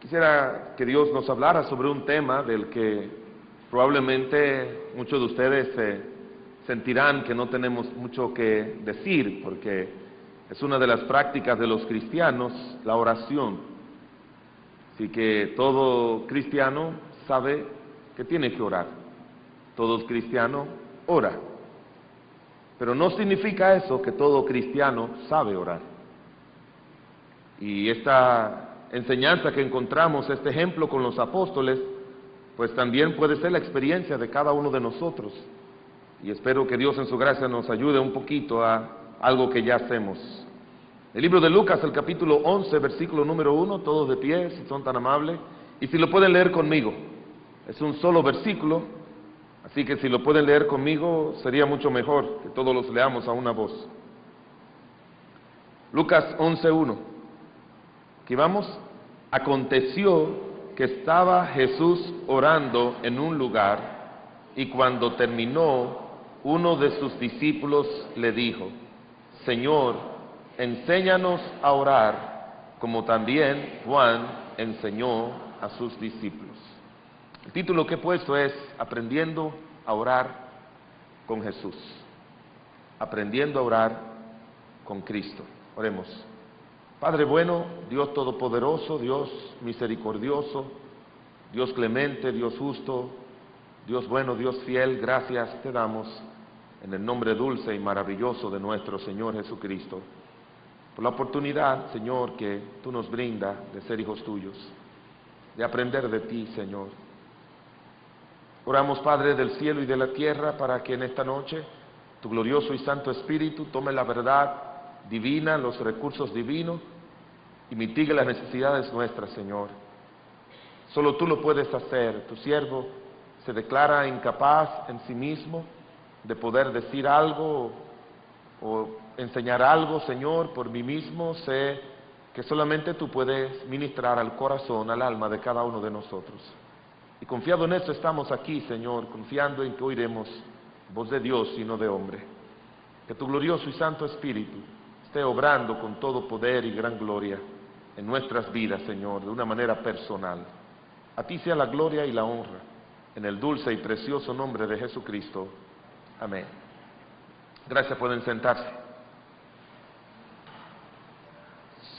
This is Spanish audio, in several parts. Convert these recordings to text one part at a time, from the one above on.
Quisiera que Dios nos hablara sobre un tema del que probablemente muchos de ustedes sentirán que no tenemos mucho que decir, porque es una de las prácticas de los cristianos, la oración. Así que todo cristiano sabe que tiene que orar. Todo cristiano ora. Pero no significa eso que todo cristiano sabe orar. Y esta enseñanza que encontramos, este ejemplo con los apóstoles, pues también puede ser la experiencia de cada uno de nosotros. Y espero que Dios en su gracia nos ayude un poquito a algo que ya hacemos. El libro de Lucas, el capítulo 11, versículo número 1, todos de pie, si son tan amables, y si lo pueden leer conmigo. Es un solo versículo, así que si lo pueden leer conmigo, sería mucho mejor que todos los leamos a una voz. Lucas 11:1. Aquí vamos. Aconteció que estaba Jesús orando en un lugar, y cuando terminó, uno de sus discípulos le dijo: Señor, enséñanos a orar, como también Juan enseñó a sus discípulos. El título que he puesto es Aprendiendo a orar con Jesús. Aprendiendo a orar con Cristo. Oremos. Padre bueno, Dios todopoderoso, Dios misericordioso, Dios clemente, Dios justo, Dios bueno, Dios fiel, gracias te damos en el nombre dulce y maravilloso de nuestro Señor Jesucristo, por la oportunidad, Señor, que tú nos brindas de ser hijos tuyos, de aprender de ti, Señor. Oramos, Padre del cielo y de la tierra, para que en esta noche tu glorioso y santo Espíritu tome la verdad divina, los recursos divinos, y mitigue las necesidades nuestras, Señor. Solo tú lo puedes hacer. Tu siervo se declara incapaz en sí mismo de poder decir algo o enseñar algo, Señor. Por mí mismo sé que solamente tú puedes ministrar al corazón, al alma de cada uno de nosotros. Y confiado en eso estamos aquí, Señor, confiando en que oiremos voz de Dios y no de hombre. Que tu glorioso y santo Espíritu esté obrando con todo poder y gran gloria en nuestras vidas, Señor, de una manera personal. A ti sea la gloria y la honra, en el dulce y precioso nombre de Jesucristo. Amén. Gracias, pueden sentarse.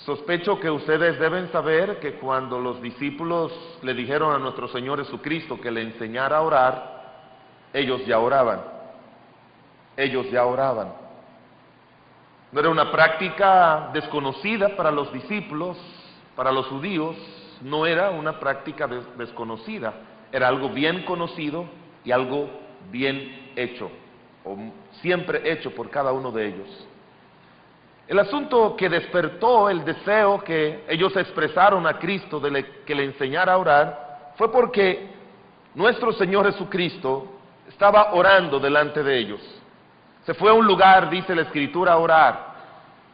Sospecho que ustedes deben saber que cuando los discípulos le dijeron a nuestro Señor Jesucristo que le enseñara a orar, ellos ya oraban. Ellos ya oraban. No era una práctica desconocida para los discípulos, para los judíos, no era una práctica desconocida, era algo bien conocido y algo bien hecho, o siempre hecho por cada uno de ellos. El asunto que despertó el deseo que ellos expresaron a Cristo de que le enseñara a orar fue porque nuestro Señor Jesucristo estaba orando delante de ellos. Se fue a un lugar, dice la Escritura, a orar.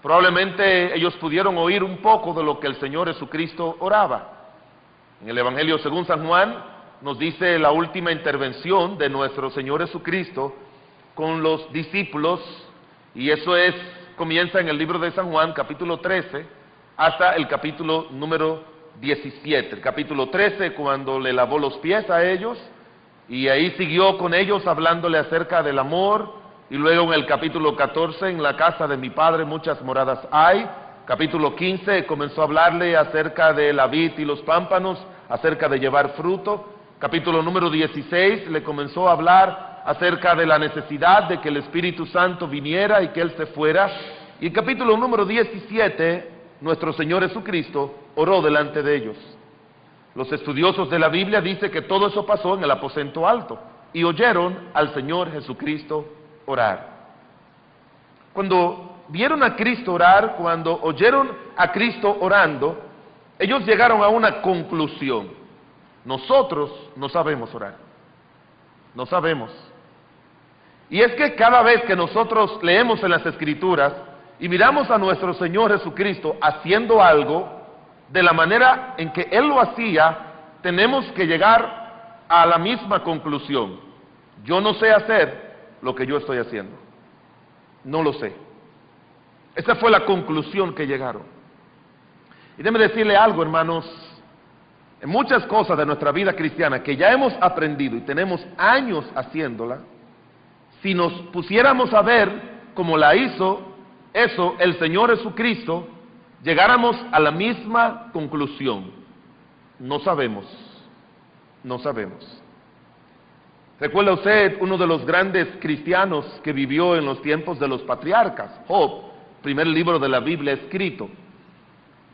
Probablemente ellos pudieron oír un poco de lo que el Señor Jesucristo oraba. En el Evangelio según San Juan nos dice la última intervención de nuestro Señor Jesucristo con los discípulos, y eso comienza en el libro de San Juan, capítulo 13, hasta el capítulo número 17. El capítulo 13, cuando le lavó los pies a ellos, y ahí siguió con ellos hablándole acerca del amor. Y luego en el capítulo 14, en la casa de mi Padre muchas moradas hay. Capítulo 15, comenzó a hablarle acerca de la vid y los pámpanos, acerca de llevar fruto. Capítulo número 16, le comenzó a hablar acerca de la necesidad de que el Espíritu Santo viniera y que Él se fuera. Y el capítulo número 17, nuestro Señor Jesucristo oró delante de ellos. Los estudiosos de la Biblia dicen que todo eso pasó en el aposento alto, y oyeron al Señor Jesucristo orar. Cuando vieron a Cristo orar, cuando oyeron a Cristo orando, ellos llegaron a una conclusión: nosotros no sabemos orar, no sabemos. Y es que cada vez que nosotros leemos en las Escrituras y miramos a nuestro Señor Jesucristo haciendo algo de la manera en que Él lo hacía, tenemos que llegar a la misma conclusión: yo no sé hacer lo que yo estoy haciendo, no lo sé. Esa fue la conclusión que llegaron. Y déjeme decirle algo, hermanos, en muchas cosas de nuestra vida cristiana que ya hemos aprendido y tenemos años haciéndola, si nos pusiéramos a ver cómo la hizo eso el Señor Jesucristo, llegáramos a la misma conclusión. No sabemos. ¿Recuerda usted uno de los grandes cristianos que vivió en los tiempos de los patriarcas? Job, primer libro de la Biblia escrito.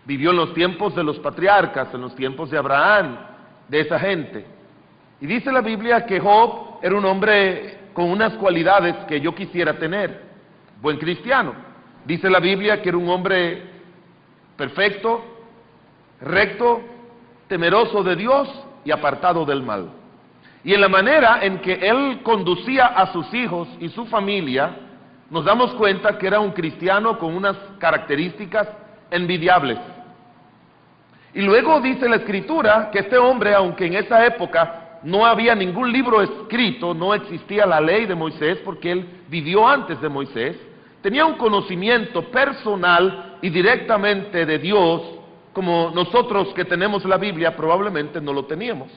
Vivió en los tiempos de los patriarcas, en los tiempos de Abraham, de esa gente. Y dice la Biblia que Job era un hombre con unas cualidades que yo quisiera tener. Buen cristiano. Dice la Biblia que era un hombre perfecto, recto, temeroso de Dios y apartado del mal. Y en la manera en que él conducía a sus hijos y su familia, nos damos cuenta que era un cristiano con unas características envidiables. Y luego dice la Escritura que este hombre, aunque en esa época no había ningún libro escrito, no existía la ley de Moisés, porque él vivió antes de Moisés, tenía un conocimiento personal y directamente de Dios, como nosotros que tenemos la Biblia probablemente no lo teníamos.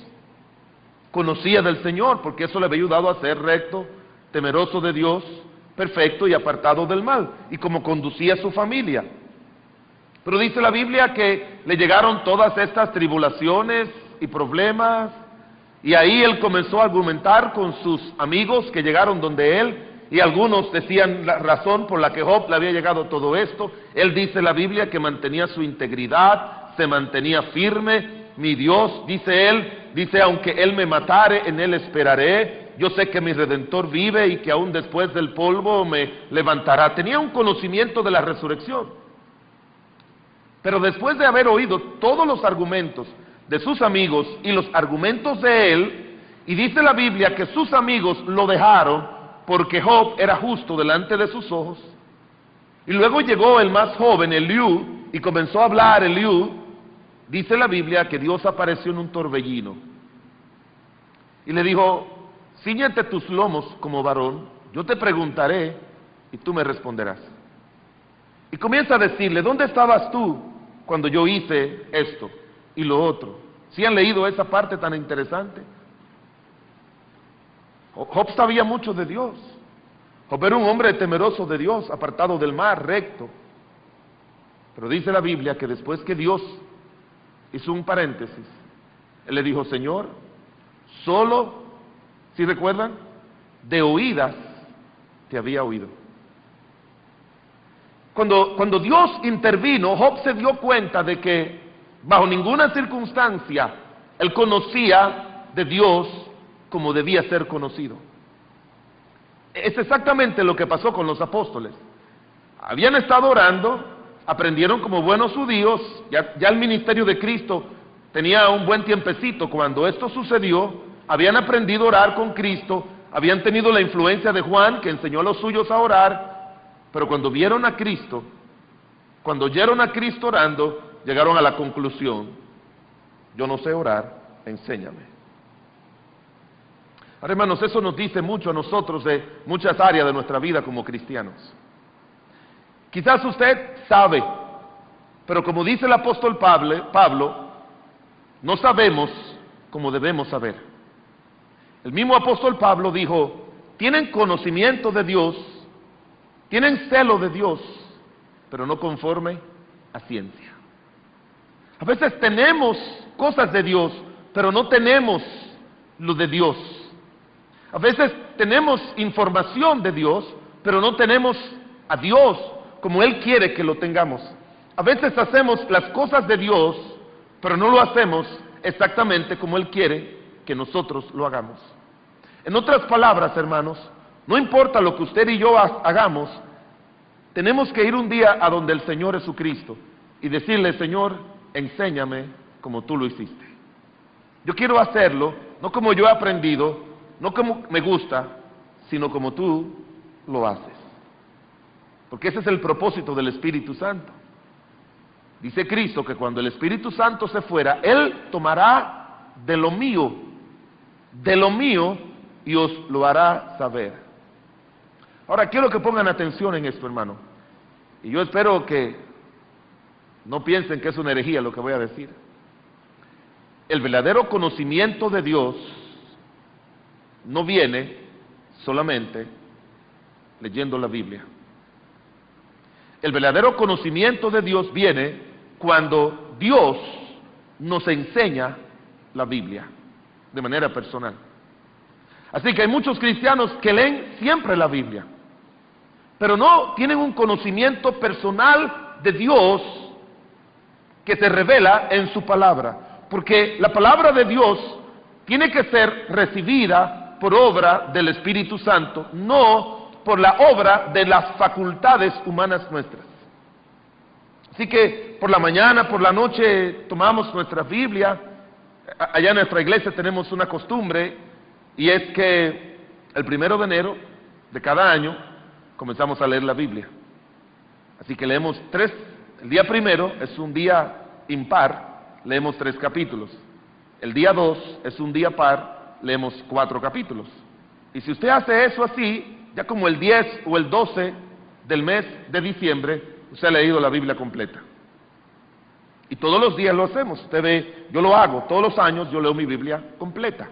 Conocía del Señor, porque eso le había ayudado a ser recto, temeroso de Dios, perfecto y apartado del mal, y como conducía a su familia. Pero dice la Biblia que le llegaron todas estas tribulaciones y problemas, y ahí él comenzó a argumentar con sus amigos que llegaron donde él, y algunos decían la razón por la que Job le había llegado todo esto. Él dice la Biblia que mantenía su integridad, se mantenía firme. Mi Dios, dice él, dice, aunque él me matare, en él esperaré. Yo sé que mi Redentor vive y que aún después del polvo me levantará. Tenía un conocimiento de la resurrección. Pero después de haber oído todos los argumentos de sus amigos y los argumentos de él, y dice la Biblia que sus amigos lo dejaron porque Job era justo delante de sus ojos. Y luego llegó el más joven, Eliú, y comenzó a hablar Eliú. Dice la Biblia que Dios apareció en un torbellino y le dijo: cíñete tus lomos como varón, yo te preguntaré y tú me responderás. Y comienza a decirle: ¿dónde estabas tú cuando yo hice esto y lo otro? ¿Sí han leído esa parte tan interesante? Job sabía mucho de Dios. Job era un hombre temeroso de Dios, apartado del mal, recto. Pero dice la Biblia que después que Dios hizo un paréntesis, él le dijo: Señor, solo, ¿sí recuerdan? De oídas te había oído. Cuando Dios intervino, Job se dio cuenta de que bajo ninguna circunstancia él conocía de Dios como debía ser conocido. Es exactamente lo que pasó con los apóstoles. Habían estado orando, aprendieron como buenos judíos, ya el ministerio de Cristo tenía un buen tiempecito cuando esto sucedió. Habían aprendido a orar con Cristo, habían tenido la influencia de Juan que enseñó a los suyos a orar, pero cuando vieron a Cristo, cuando oyeron a Cristo orando, llegaron a la conclusión: yo no sé orar, enséñame. Ahora, hermanos, eso nos dice mucho a nosotros de muchas áreas de nuestra vida como cristianos. Quizás usted sabe, pero como dice el apóstol Pablo, no sabemos como debemos saber. El mismo apóstol Pablo dijo: tienen conocimiento de Dios, tienen celo de Dios, pero no conforme a ciencia. A veces tenemos cosas de Dios, pero no tenemos lo de Dios. A veces tenemos información de Dios, pero no tenemos a Dios como Él quiere que lo tengamos. A veces hacemos las cosas de Dios, pero no lo hacemos exactamente como Él quiere que nosotros lo hagamos. En otras palabras, hermanos, no importa lo que usted y yo hagamos, tenemos que ir un día a donde el Señor Jesucristo y decirle: Señor, enséñame como tú lo hiciste. Yo quiero hacerlo, no como yo he aprendido, no como me gusta, sino como tú lo haces. Porque ese es el propósito del Espíritu Santo. Dice Cristo que cuando el Espíritu Santo se fuera, Él tomará de lo mío, y os lo hará saber. Ahora quiero que pongan atención en esto, hermano. Y yo espero que no piensen que es una herejía lo que voy a decir. El verdadero conocimiento de Dios no viene solamente leyendo la Biblia. El verdadero conocimiento de Dios viene cuando Dios nos enseña la Biblia de manera personal. Así que hay muchos cristianos que leen siempre la Biblia, pero no tienen un conocimiento personal de Dios que se revela en su palabra, porque la palabra de Dios tiene que ser recibida por obra del Espíritu Santo, no por la obra de las facultades humanas nuestras. Así que por la mañana, por la noche tomamos nuestra Biblia. Allá en nuestra iglesia tenemos una costumbre, y es que el 1 de enero de cada año comenzamos a leer la Biblia. Así que leemos el día 1 es un día impar, leemos 3 capítulos. El día 2 es un día par, leemos 4 capítulos. Y si usted hace eso así, ya como el 10 o el 12 del mes de diciembre, usted ha leído la Biblia completa. Y todos los días lo hacemos. Usted ve, yo lo hago, todos los años yo leo mi Biblia completa.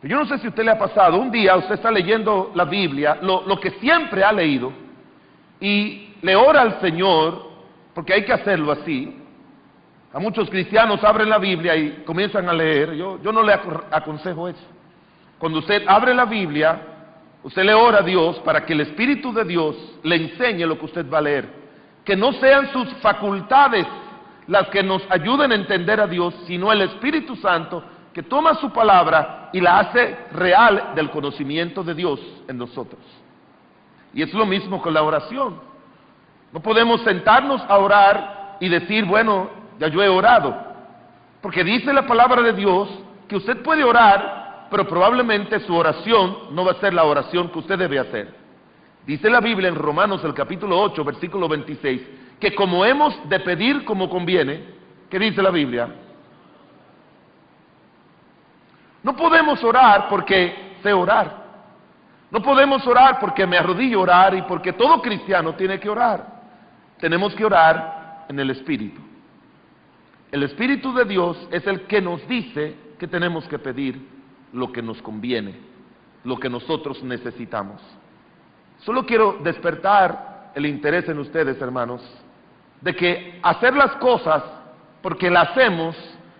Yo no sé si a usted le ha pasado, un día usted está leyendo la Biblia, lo que siempre ha leído, y le ora al Señor, porque hay que hacerlo así. A muchos cristianos abren la Biblia y comienzan a leer. Yo no le aconsejo eso. Cuando usted abre la Biblia, usted le ora a Dios para que el Espíritu de Dios le enseñe lo que usted va a leer. Que no sean sus facultades las que nos ayuden a entender a Dios, sino el Espíritu Santo que toma su palabra y la hace real del conocimiento de Dios en nosotros. Y es lo mismo con la oración. No podemos sentarnos a orar y decir, bueno, ya yo he orado. Porque dice la palabra de Dios que usted puede orar, pero probablemente su oración no va a ser la oración que usted debe hacer. Dice la Biblia en Romanos el capítulo 8, versículo 26, que como hemos de pedir como conviene, ¿qué dice la Biblia? No podemos orar porque sé orar. No podemos orar porque me arrodillo a orar y porque todo cristiano tiene que orar. Tenemos que orar en el Espíritu. El Espíritu de Dios es el que nos dice que tenemos que pedir lo que nos conviene, lo que nosotros necesitamos. Solo quiero despertar el interés en ustedes, hermanos, de que hacer las cosas porque las hacemos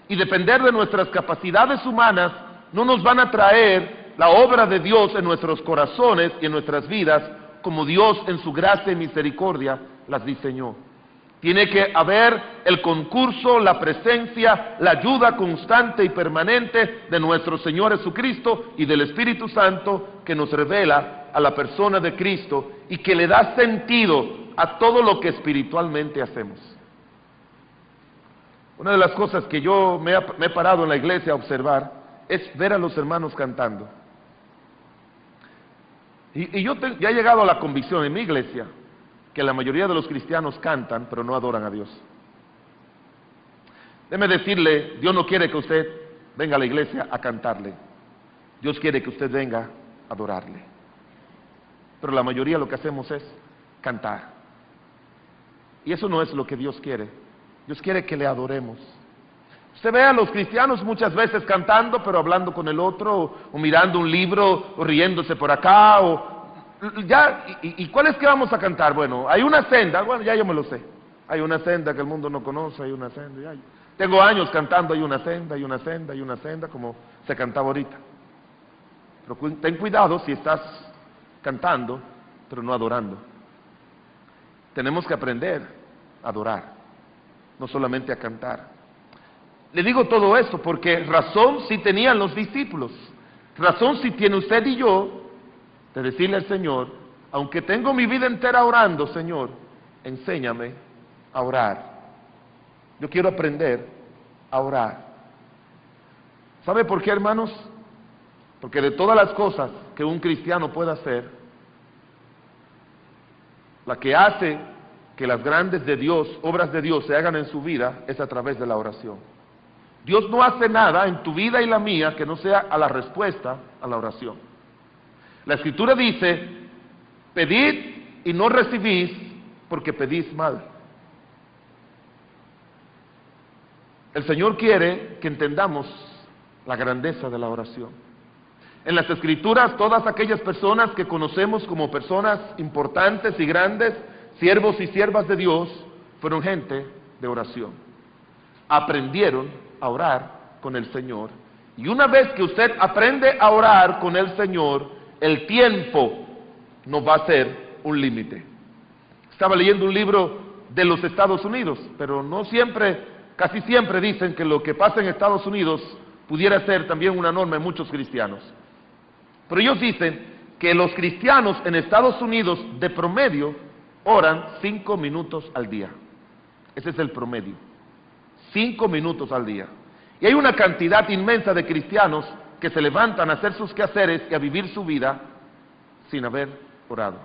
y depender de nuestras capacidades humanas no nos van a traer la obra de Dios en nuestros corazones y en nuestras vidas como Dios en su gracia y misericordia las diseñó. Tiene que haber el concurso, la presencia, la ayuda constante y permanente de nuestro Señor Jesucristo y del Espíritu Santo que nos revela a la persona de Cristo y que le da sentido a todo lo que espiritualmente hacemos. Una de las cosas que yo me he parado en la iglesia a observar es ver a los hermanos cantando. Y yo ya he llegado a la convicción en mi iglesia que la mayoría de los cristianos cantan, pero no adoran a Dios. Déjeme decirle, Dios no quiere que usted venga a la iglesia a cantarle. Dios quiere que usted venga a adorarle. Pero la mayoría lo que hacemos es cantar. Y eso no es lo que Dios quiere. Dios quiere que le adoremos. Usted ve a los cristianos muchas veces cantando, pero hablando con el otro, o mirando un libro, o riéndose por acá, ¿y cuál es que vamos a cantar? Bueno, hay una senda, bueno, ya yo me lo sé. Hay una senda que el mundo no conoce, hay una senda. Tengo años cantando, hay una senda, hay una senda, hay una senda, como se cantaba ahorita. Pero ten cuidado si estás cantando, pero no adorando. Tenemos que aprender a adorar, no solamente a cantar. Le digo todo esto porque razón sí tenían los discípulos, razón sí tiene usted y yo, de decirle al Señor, aunque tengo mi vida entera orando, Señor, enséñame a orar. Yo quiero aprender a orar. ¿Sabe por qué, hermanos? Porque de todas las cosas que un cristiano puede hacer, la que hace que las grandes de Dios, obras de Dios se hagan en su vida, es a través de la oración. Dios no hace nada en tu vida y la mía que no sea a la respuesta a la oración. La Escritura dice, pedid y no recibís porque pedís mal. El Señor quiere que entendamos la grandeza de la oración. En las Escrituras, todas aquellas personas que conocemos como personas importantes y grandes, siervos y siervas de Dios, fueron gente de oración. Aprendieron a orar con el Señor. Y una vez que usted aprende a orar con el Señor, el tiempo no va a ser un límite. Estaba leyendo un libro de los Estados Unidos, pero no siempre, casi siempre dicen que lo que pasa en Estados Unidos pudiera ser también una norma en muchos cristianos. Pero ellos dicen que los cristianos en Estados Unidos de promedio oran 5 minutos al día. Ese es el promedio. 5 minutos al día. Y hay una cantidad inmensa de cristianos que se levantan a hacer sus quehaceres y a vivir su vida sin haber orado.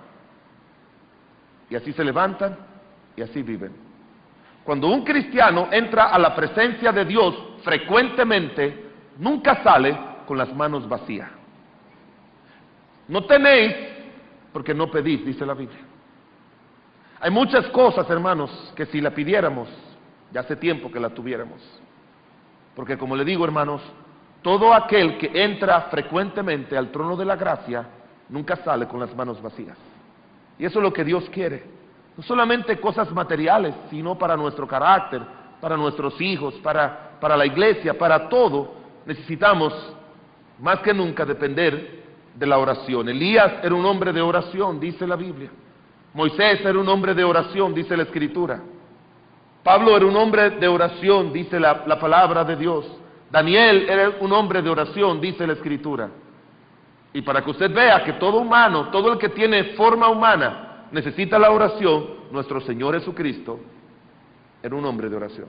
Y así se levantan y así viven. Cuando un cristiano entra a la presencia de Dios frecuentemente, nunca sale con las manos vacías. No tenéis porque no pedís, dice la Biblia. Hay muchas cosas, hermanos, que si la pidiéramos, ya hace tiempo que la tuviéramos. Porque como le digo, hermanos, todo aquel que entra frecuentemente al trono de la gracia, nunca sale con las manos vacías. Y eso es lo que Dios quiere. No solamente cosas materiales, sino para nuestro carácter, para nuestros hijos, para la iglesia, para todo. Necesitamos más que nunca depender de la oración. Elías era un hombre de oración, dice la Biblia. Moisés era un hombre de oración, dice la Escritura. Pablo era un hombre de oración, dice la palabra de Dios. Daniel era un hombre de oración, dice la Escritura. Y para que usted vea que todo humano, todo el que tiene forma humana, necesita la oración, nuestro Señor Jesucristo era un hombre de oración.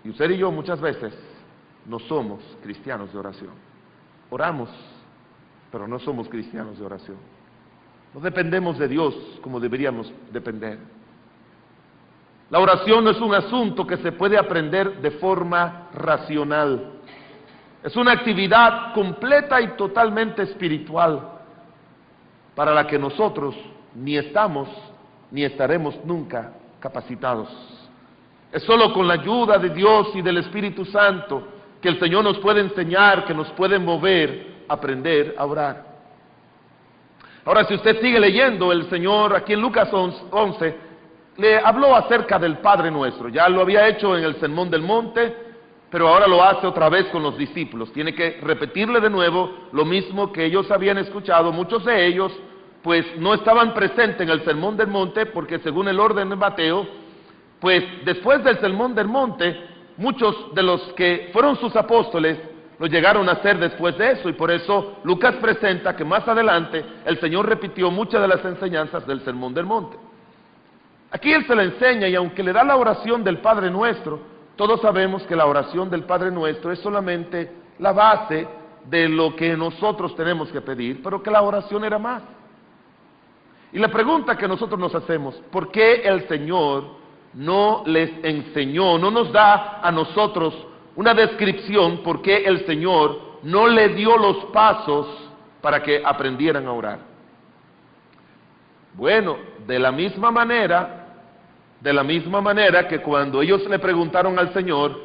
Y usted y yo muchas veces no somos cristianos de oración. Oramos, pero no somos cristianos de oración. No dependemos de Dios como deberíamos depender. La oración no es un asunto que se puede aprender de forma racional. Es una actividad completa y totalmente espiritual, para la que nosotros ni estamos ni estaremos nunca capacitados. Es solo con la ayuda de Dios y del Espíritu Santo que el Señor nos puede enseñar, que nos puede mover a aprender a orar. Ahora, si usted sigue leyendo, el Señor aquí en Lucas 11 le habló acerca del Padre Nuestro. Ya lo había hecho en el Sermón del Monte, pero ahora lo hace otra vez con los discípulos. Tiene que repetirle de nuevo lo mismo que ellos habían escuchado. Muchos de ellos pues no estaban presentes en el Sermón del Monte, porque según el orden de Mateo, pues después del Sermón del Monte, muchos de los que fueron sus apóstoles lo llegaron a hacer después de eso, y por eso Lucas presenta que más adelante el Señor repitió muchas de las enseñanzas del Sermón del Monte. Aquí Él se la enseña, y aunque le da la oración del Padre Nuestro, todos sabemos que la oración del Padre Nuestro es solamente la base de lo que nosotros tenemos que pedir, pero que la oración era más. Y la pregunta que nosotros nos hacemos, ¿por qué el Señor no les enseñó, no nos da a nosotros una descripción por qué el Señor no le dio los pasos para que aprendieran a orar? Bueno, de la misma manera que cuando ellos le preguntaron al Señor,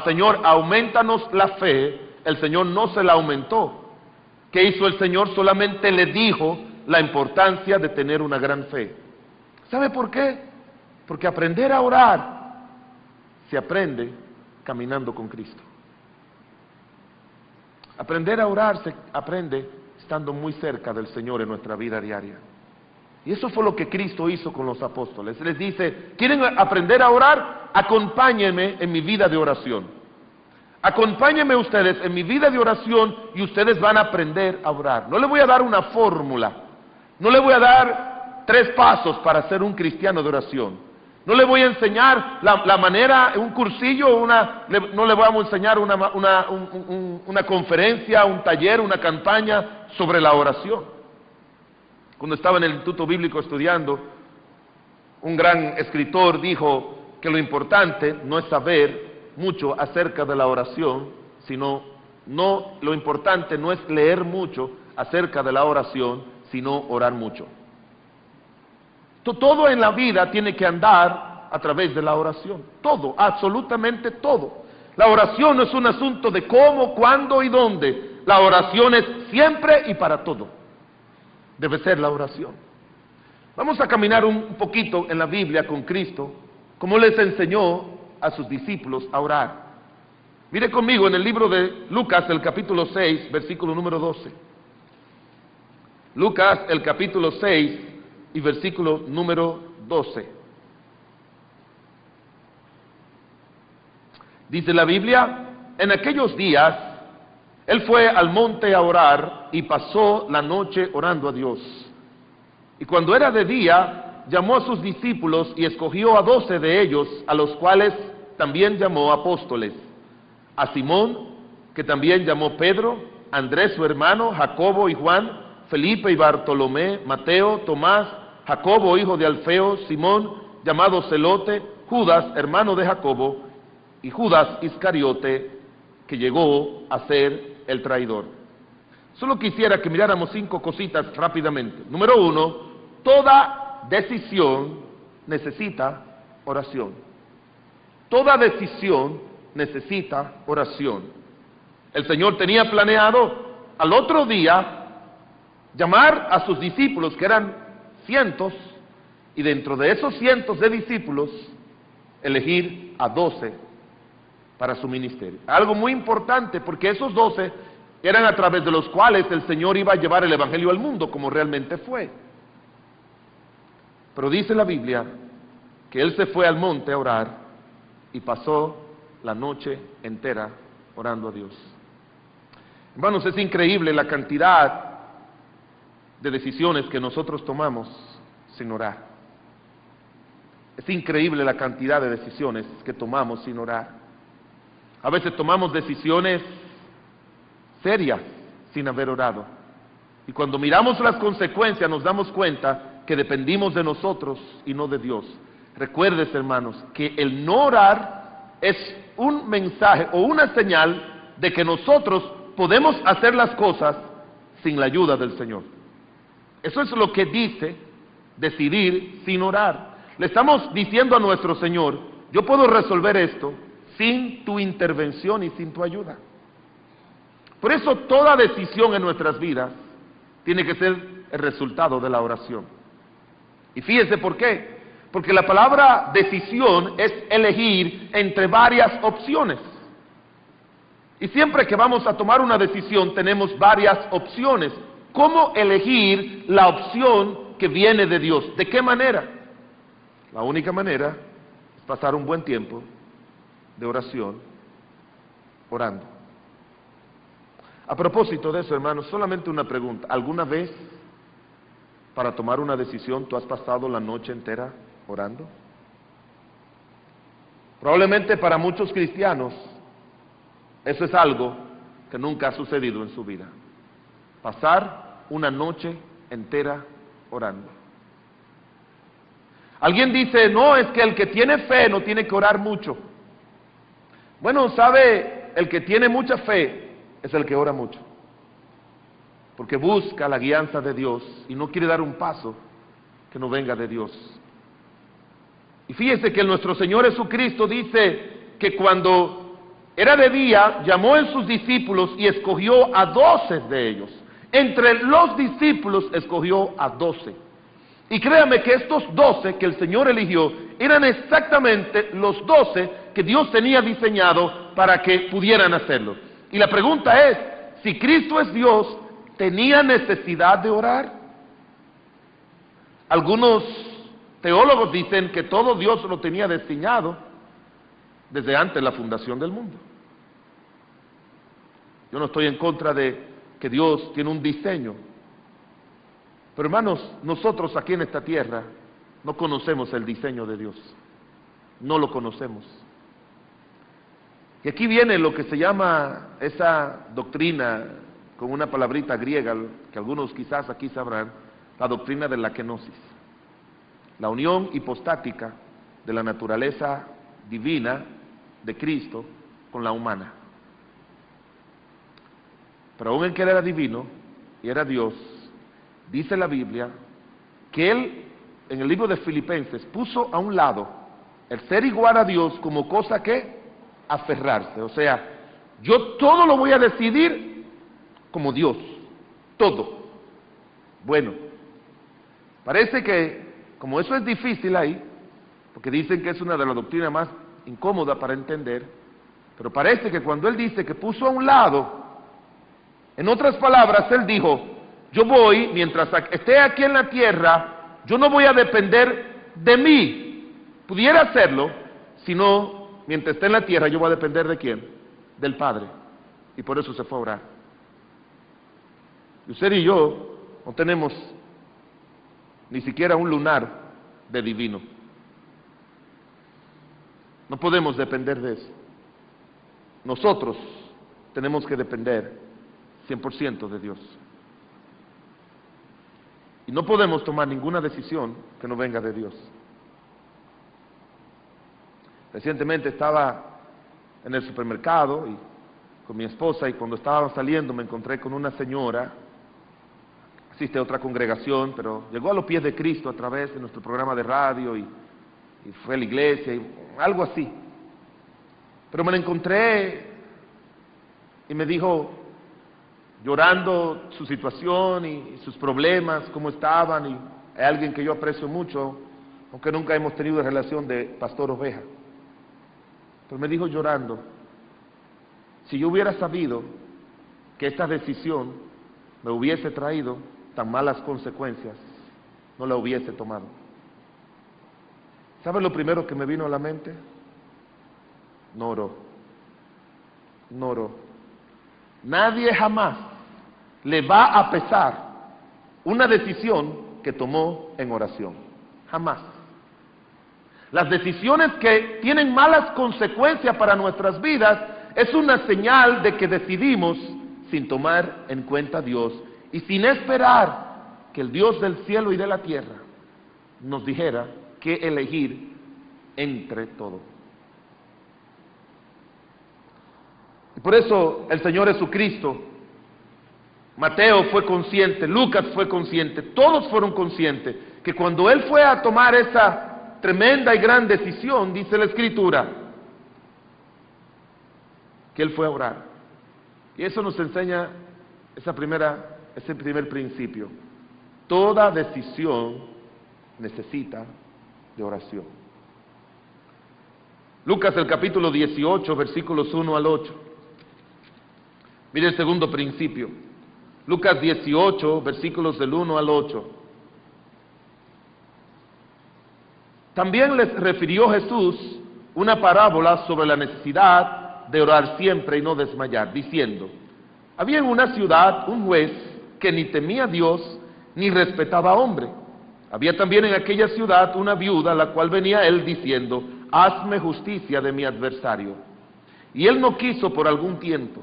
Señor, aumentanos la fe, el Señor no se la aumentó. ¿Qué hizo el Señor? Solamente le dijo la importancia de tener una gran fe. ¿Sabe por qué? Porque aprender a orar se aprende caminando con Cristo. Aprender a orar se aprende estando muy cerca del Señor en nuestra vida diaria. Y eso fue lo que Cristo hizo con los apóstoles. Les dice, ¿quieren aprender a orar? Acompáñenme en mi vida de oración. Acompáñenme ustedes en mi vida de oración y ustedes van a aprender a orar. No le voy a dar una fórmula. No le voy a dar 3 pasos para ser un cristiano de oración. No le voy a enseñar la manera, un cursillo, no le vamos a enseñar una conferencia, un taller, una campaña sobre la oración. Cuando estaba en el Instituto Bíblico estudiando, un gran escritor dijo que lo importante no es saber mucho acerca de la oración, lo importante no es leer mucho acerca de la oración, sino orar mucho. Todo en la vida tiene que andar a través de la oración. Todo, absolutamente todo. La oración no es un asunto de cómo, cuándo y dónde. La oración es siempre y para todo. Debe ser la oración. Vamos a caminar un poquito en la Biblia con Cristo, como les enseñó a sus discípulos a orar. Mire conmigo en el libro de Lucas, el capítulo 6, versículo número 12. Lucas, el capítulo 6 y versículo número 12. Dice la Biblia, en aquellos días, él fue al monte a orar y pasó la noche orando a Dios. Y cuando era de día, llamó a sus discípulos y escogió a 12 de ellos, a los cuales también llamó apóstoles. A Simón, que también llamó Pedro, Andrés su hermano, Jacobo y Juan, Felipe y Bartolomé, Mateo, Tomás, Jacobo hijo de Alfeo, Simón, llamado Celote, Judas, hermano de Jacobo, y Judas Iscariote, que llegó a ser el traidor. Solo quisiera que miráramos 5 cositas rápidamente. Número 1, toda decisión necesita oración. Toda decisión necesita oración. El Señor tenía planeado al otro día llamar a sus discípulos, que eran cientos, y dentro de esos cientos de discípulos, elegir a 12 para su ministerio. Algo muy importante, porque esos 12 eran a través de los cuales el Señor iba a llevar el Evangelio al mundo, como realmente fue. Pero dice la Biblia que Él se fue al monte a orar y pasó la noche entera orando a Dios. Hermanos, es increíble la cantidad de decisiones que nosotros tomamos sin orar. Es increíble la cantidad de decisiones que tomamos sin orar. A veces tomamos decisiones serias sin haber orado. Y cuando miramos las consecuencias nos damos cuenta que dependimos de nosotros y no de Dios. Recuerdes, hermanos, que el no orar es un mensaje o una señal de que nosotros podemos hacer las cosas sin la ayuda del Señor. Eso es lo que dice decidir sin orar. Le estamos diciendo a nuestro Señor, yo puedo resolver esto sin tu intervención y sin tu ayuda. Por eso toda decisión en nuestras vidas tiene que ser el resultado de la oración. Y fíjese por qué. Porque la palabra decisión es elegir entre varias opciones. Y siempre que vamos a tomar una decisión tenemos varias opciones. ¿Cómo elegir la opción que viene de Dios? ¿De qué manera? La única manera es pasar un buen tiempo de oración, orando. A propósito de eso, hermanos, solamente una pregunta. ¿Alguna vez para tomar una decisión tú has pasado la noche entera orando? Probablemente para muchos cristianos eso es algo que nunca ha sucedido en su vida. Pasar una noche entera orando. Alguien dice, no, es que el que tiene fe no tiene que orar mucho. Bueno, sabe, el que tiene mucha fe es el que ora mucho, porque busca la guianza de Dios y no quiere dar un paso que no venga de Dios. Y fíjese que nuestro Señor Jesucristo dice que cuando era de día, llamó a sus discípulos y escogió a 12 de ellos. Entre los discípulos escogió a 12. Y créame que estos 12 que el Señor eligió eran exactamente los 12 que Dios tenía diseñado para que pudieran hacerlo. Y la pregunta es, si Cristo es Dios, ¿tenía necesidad de orar? Algunos teólogos dicen que todo Dios lo tenía diseñado desde antes de la fundación del mundo. Yo no estoy en contra de que Dios tiene un diseño. Pero hermanos, nosotros aquí en esta tierra no conocemos el diseño de Dios. No lo conocemos. Y aquí viene lo que se llama esa doctrina, con una palabrita griega, que algunos quizás aquí sabrán, la doctrina de la kenosis. La unión hipostática de la naturaleza divina de Cristo con la humana. Pero aún en que Él era divino y era Dios, dice la Biblia que Él, en el libro de Filipenses, puso a un lado el ser igual a Dios como cosa que aferrarse. O sea, yo todo lo voy a decidir como Dios, todo. Bueno, parece que como eso es difícil ahí, porque dicen que es una de las doctrinas más incómodas para entender, pero parece que cuando él dice que puso a un lado, en otras palabras, él dijo, yo voy, mientras esté aquí en la tierra, yo no voy a depender de mí. Pudiera hacerlo, sino, mientras esté en la tierra, yo voy a depender ¿de quién? Del Padre. Y por eso se fue a orar. Y usted y yo no tenemos ni siquiera un lunar de divino. No podemos depender de eso. Nosotros tenemos que depender 100% de Dios. Y no podemos tomar ninguna decisión que no venga de Dios. Recientemente estaba en el supermercado con mi esposa, y cuando estábamos saliendo me encontré con una señora, asiste a otra congregación, pero llegó a los pies de Cristo a través de nuestro programa de radio y fue a la iglesia, y algo así. Pero me la encontré y me dijo, llorando su situación y sus problemas, cómo estaban, y es alguien que yo aprecio mucho, aunque nunca hemos tenido relación de pastor-oveja. Pero me dijo llorando, si yo hubiera sabido que esta decisión me hubiese traído tan malas consecuencias, no la hubiese tomado. ¿Sabe lo primero que me vino a la mente? No oró. No oró. Nadie jamás le va a pesar una decisión que tomó en oración. Jamás. Las decisiones que tienen malas consecuencias para nuestras vidas es una señal de que decidimos sin tomar en cuenta a Dios y sin esperar que el Dios del cielo y de la tierra nos dijera qué elegir entre todo. Y por eso el Señor Jesucristo, Mateo fue consciente, Lucas fue consciente, todos fueron conscientes que cuando Él fue a tomar esa tremenda y gran decisión, dice la Escritura, que Él fue a orar. Y eso nos enseña ese primer principio. Toda decisión necesita de oración. Lucas el capítulo 18, versículos 1 al 8. Mire el segundo principio. Lucas 18, versículos del 1 al 8. También les refirió Jesús una parábola sobre la necesidad de orar siempre y no desmayar, diciendo, había en una ciudad un juez que ni temía a Dios ni respetaba a hombre. Había también en aquella ciudad una viuda, la cual venía a él diciendo, hazme justicia de mi adversario. Y él no quiso por algún tiempo.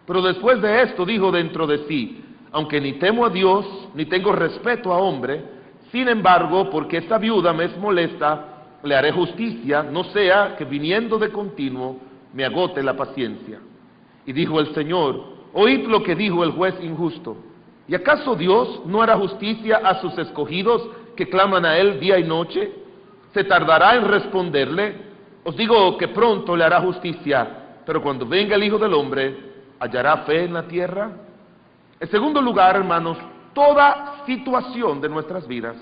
Pero después de esto dijo dentro de sí, aunque ni temo a Dios, ni tengo respeto a hombre, sin embargo, porque esta viuda me es molesta, le haré justicia, no sea que viniendo de continuo me agote la paciencia. Y dijo el Señor, oíd lo que dijo el juez injusto. ¿Y acaso Dios no hará justicia a sus escogidos que claman a Él día y noche? ¿Se tardará en responderle? Os digo que pronto le hará justicia, pero cuando venga el Hijo del Hombre, ¿hallará fe en la tierra? En segundo lugar, hermanos, toda situación de nuestras vidas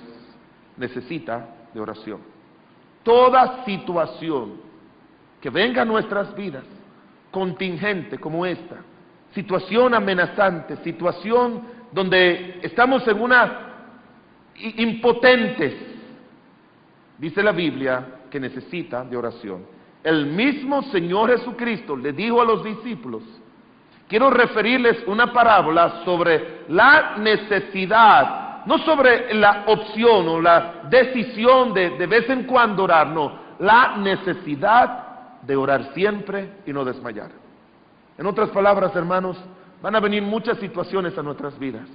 necesita de oración. Toda situación que venga a nuestras vidas, contingente como esta, situación amenazante, situación donde estamos en impotentes, dice la Biblia que necesita de oración. El mismo Señor Jesucristo le dijo a los discípulos, quiero referirles una parábola sobre la necesidad, no sobre la opción o la decisión de vez en cuando orar, no, la necesidad de orar siempre y no desmayar. En otras palabras, hermanos, van a venir muchas situaciones a nuestras vidas,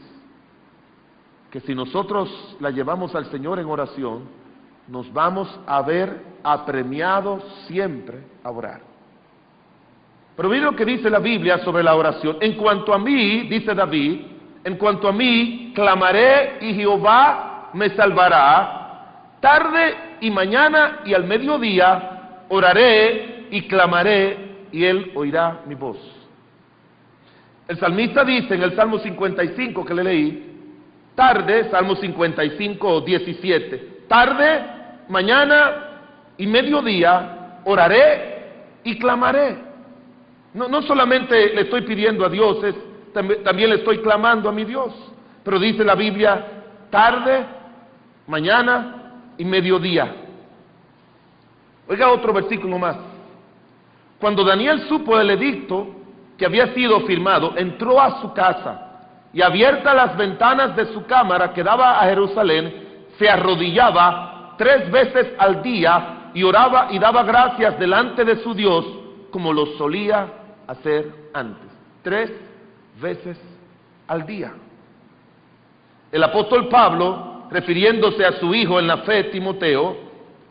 que si nosotros la llevamos al Señor en oración, nos vamos a ver apremiados siempre a orar. Pero mire lo que dice la Biblia sobre la oración. En cuanto a mí, dice David, en cuanto a mí, clamaré y Jehová me salvará. tarde y mañana y al mediodía oraré y clamaré y Él oirá mi voz. El salmista dice en el Salmo 55 que le leí, tarde, Salmo 55, 17, tarde, mañana y mediodía oraré y clamaré. No solamente le estoy pidiendo a Dios, también le estoy clamando a mi Dios. Pero dice la Biblia, tarde, mañana y mediodía. Oiga otro versículo más. Cuando Daniel supo el edicto que había sido firmado, entró a su casa y abiertas las ventanas de su cámara que daba a Jerusalén, se arrodillaba 3 veces al día y oraba y daba gracias delante de su Dios como lo solía hacer antes. 3 veces al día. El apóstol Pablo, refiriéndose a su hijo en la fe, Timoteo,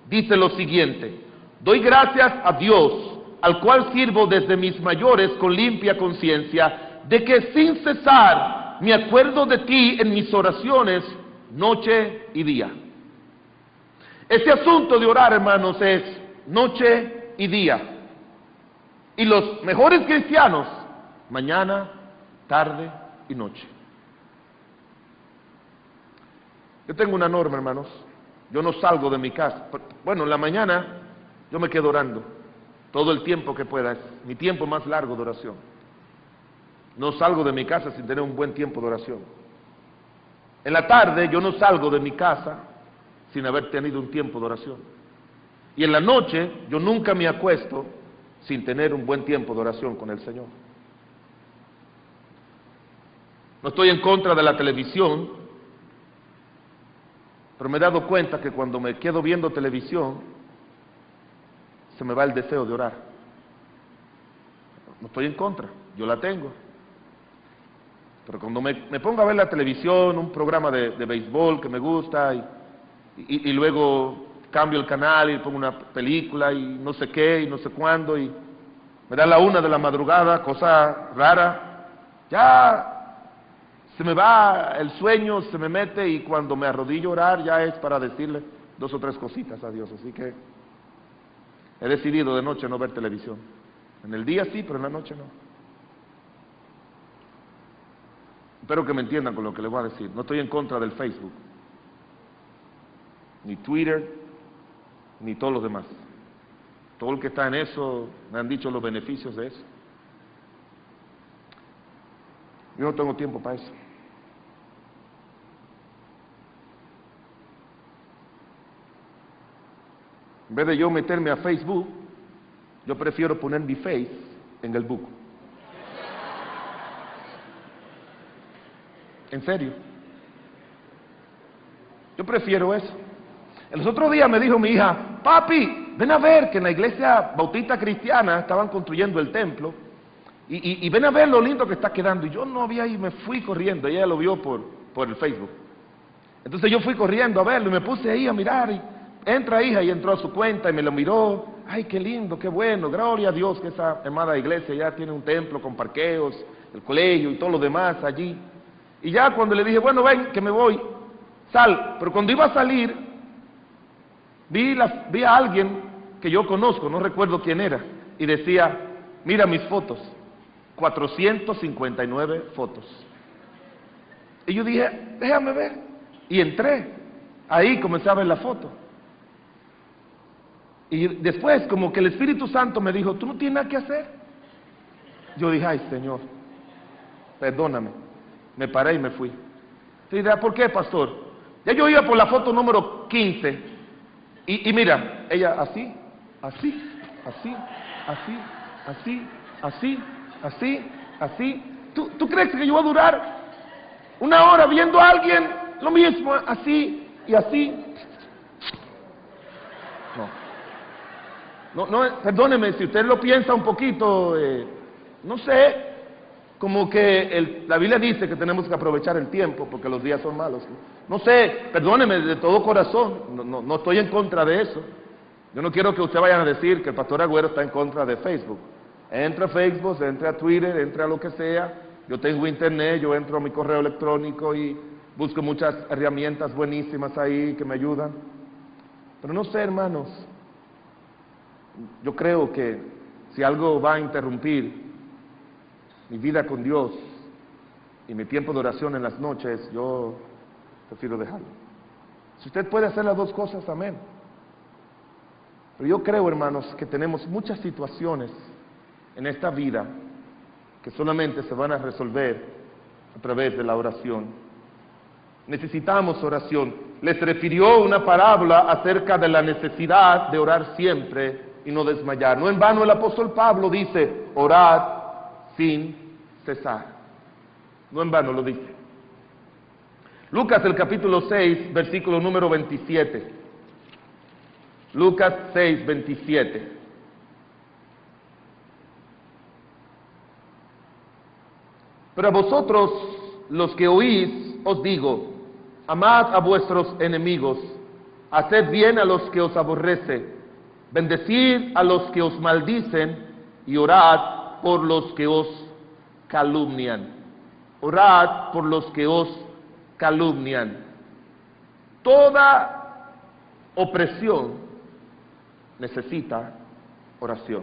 dice lo siguiente: doy gracias a Dios, al cual sirvo desde mis mayores con limpia conciencia, de que sin cesar me acuerdo de ti en mis oraciones, noche y día. Este asunto de orar, hermanos, es noche y día. Y los mejores cristianos, mañana, tarde y noche. Yo tengo una norma, hermanos. Yo no salgo de mi casa. Bueno, en la mañana yo me quedo orando todo el tiempo que pueda. Es mi tiempo más largo de oración. No salgo de mi casa sin tener un buen tiempo de oración. En la tarde yo no salgo de mi casa sin haber tenido un tiempo de oración. Y en la noche yo nunca me acuesto sin tener un buen tiempo de oración con el Señor. No estoy en contra de la televisión, pero me he dado cuenta que cuando me quedo viendo televisión, se me va el deseo de orar. No estoy en contra, yo la tengo. Pero cuando me pongo a ver la televisión, un programa de béisbol que me gusta, y luego cambio el canal y pongo una película y no sé qué y no sé cuándo, y me da la 1 de la madrugada, cosa rara, ya se me va el sueño, se me mete, y cuando me arrodillo a orar ya es para decirle 2 o 3 cositas a Dios. Así que he decidido de noche no ver televisión. En el día sí, pero en la noche no. Espero que me entiendan con lo que les voy a decir. No estoy en contra del Facebook, ni Twitter, ni todos los demás. Todo el que está en eso, me han dicho los beneficios de eso. Yo no tengo tiempo para eso. En vez de yo meterme a Facebook, yo prefiero poner mi face en el book. En serio. Yo prefiero eso. El otro día me dijo mi hija, papi, ven a ver que en la iglesia bautista cristiana estaban construyendo el templo, y ven a ver lo lindo que está quedando. Y yo no había ido, me fui corriendo. Ella lo vio por el Facebook. Entonces yo fui corriendo a verlo y me puse ahí a mirar, y entra hija, y entró a su cuenta y me lo miró. Ay, qué lindo, qué bueno, gloria a Dios que esa hermana iglesia ya tiene un templo con parqueos, el colegio y todo lo demás allí. Y ya cuando le dije, bueno, ven, que me voy, sal. Pero cuando iba a salir, vi a alguien que yo conozco, no recuerdo quién era, y decía, mira mis fotos, 459 fotos. Y yo dije, déjame ver. Y entré, ahí comencé a ver la foto. Y después, como que el Espíritu Santo me dijo, ¿tú no tienes nada que hacer? Yo dije, ay Señor, perdóname. Me paré y me fui. Usted dirá, ¿por qué, pastor? Ya yo iba por la foto número 15, y mira, ella así, así, así, así, así, así, así, así. ¿Tú crees que yo voy a durar 1 hora viendo a alguien lo mismo, así y así? No, perdóneme, si usted lo piensa un poquito, no sé, como que la Biblia dice que tenemos que aprovechar el tiempo porque los días son malos. No sé, perdóneme de todo corazón, no estoy en contra de eso. Yo no quiero que usted vaya a decir que el pastor Agüero está en contra de Facebook. Entre a Facebook, entre a Twitter, entre a lo que sea. Yo tengo internet, yo entro a mi correo electrónico y busco muchas herramientas buenísimas ahí que me ayudan. Pero no sé, hermanos, yo creo que si algo va a interrumpir mi vida con Dios y mi tiempo de oración en las noches, yo prefiero dejarlo. Si usted puede hacer las dos cosas, amén. Pero yo creo, hermanos, que tenemos muchas situaciones en esta vida que solamente se van a resolver a través de la oración. Necesitamos oración. Les refirió una parábola acerca de la necesidad de orar siempre y no desmayar. No en vano el apóstol Pablo dice, orad sin cesar. No en vano lo dice. Lucas el capítulo 6, versículo número 27. Lucas 6, 27. Pero a vosotros, los que oís, os digo, amad a vuestros enemigos, haced bien a los que os aborrecen, bendecid a los que os maldicen, y orad por los que os calumnian. Orad por los que os calumnian. Toda opresión necesita oración.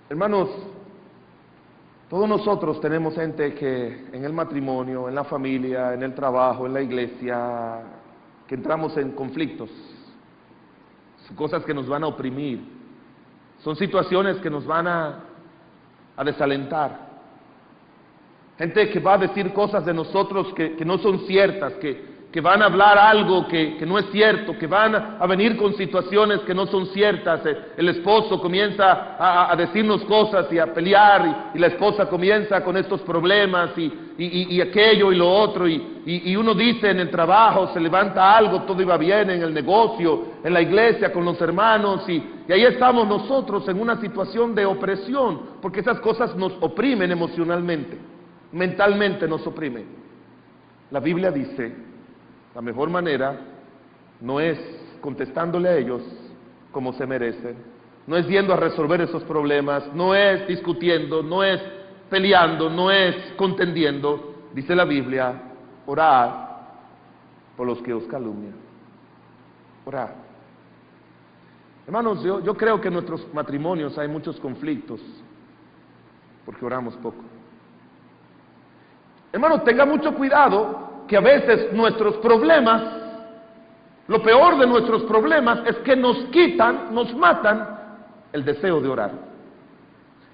Hermanos, todos nosotros tenemos gente que en el matrimonio, en la familia, en el trabajo, en la iglesia, que entramos en conflictos. Son cosas que nos van a oprimir. Son situaciones que nos van a desalentar. Gente que va a decir cosas de nosotros que no son ciertas, que van a hablar algo que no es cierto, que van a venir con situaciones que no son ciertas. El esposo comienza a decirnos cosas y a pelear, y la esposa comienza con estos problemas y aquello y lo otro, y uno dice en el trabajo, se levanta algo, todo iba bien en el negocio, en la iglesia, con los hermanos, y ahí estamos nosotros en una situación de opresión, porque esas cosas nos oprimen emocionalmente, mentalmente nos oprimen. La Biblia dice, la mejor manera no es contestándole a ellos como se merecen, no es yendo a resolver esos problemas, no es discutiendo, no es peleando, no es contendiendo. Dice la Biblia, orad por los que os calumnian. Orad. Hermanos, yo creo que en nuestros matrimonios hay muchos conflictos porque oramos poco. Hermanos, tenga mucho cuidado, que a veces nuestros problemas, lo peor de nuestros problemas es que nos quitan, nos matan el deseo de orar.